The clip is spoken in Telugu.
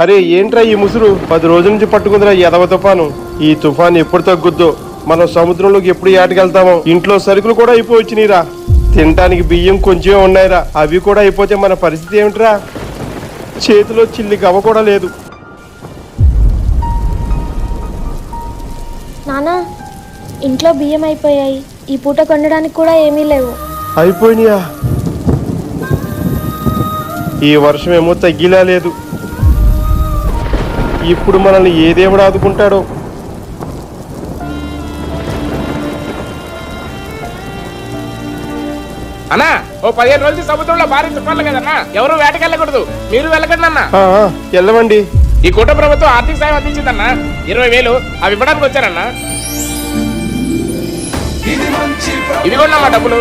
అరే ఏంట్రా ఈ ముసురు 10 రోజుల నుంచి పట్టుకుందిరా ఈ ఎదవ తుఫాను. ఈ తుఫాను ఎప్పుడు తగ్గుద్దో, మనం సముద్రంలోకి ఎప్పుడు ఏటకెళ్తామో. ఇంట్లో సరుకులు కూడా అయిపోవచ్చినీరా, తినడానికి బియ్యం కొంచెం ఉన్నాయిరా, అవి కూడా అయిపోతే మన పరిస్థితి ఏమిట్రా? చేతిలో చిల్లి గవ్వ కూడా లేదు. నానా, ఇంట్లో బియ్యం అయిపోయాయి, ఈ పూట కొనడానికి కూడా ఏమీ లేవు. అయిపోయినాయా? ఈ వర్షం ఏమో తగ్గిలా లేదు. ఇప్పుడు మనల్ని ఏ దేవుడు ఆదుకుంటాడో. అన్నా, ఓ 15 రోజులు సముద్రంలో భారీ తుఫాన్లు కదన్నా, ఎవరు వేటకెళ్ళకూడదు. మీరు వెళ్ళకండి అన్న. వెళ్ళమండి. ఈ కూటమి ప్రభుత్వం ఆర్థిక సాయం అందించిందన్నా, 20,000 అవి ఇవ్వడానికి వచ్చారన్నా. ఇదిగోండి అమ్మా డబ్బులు.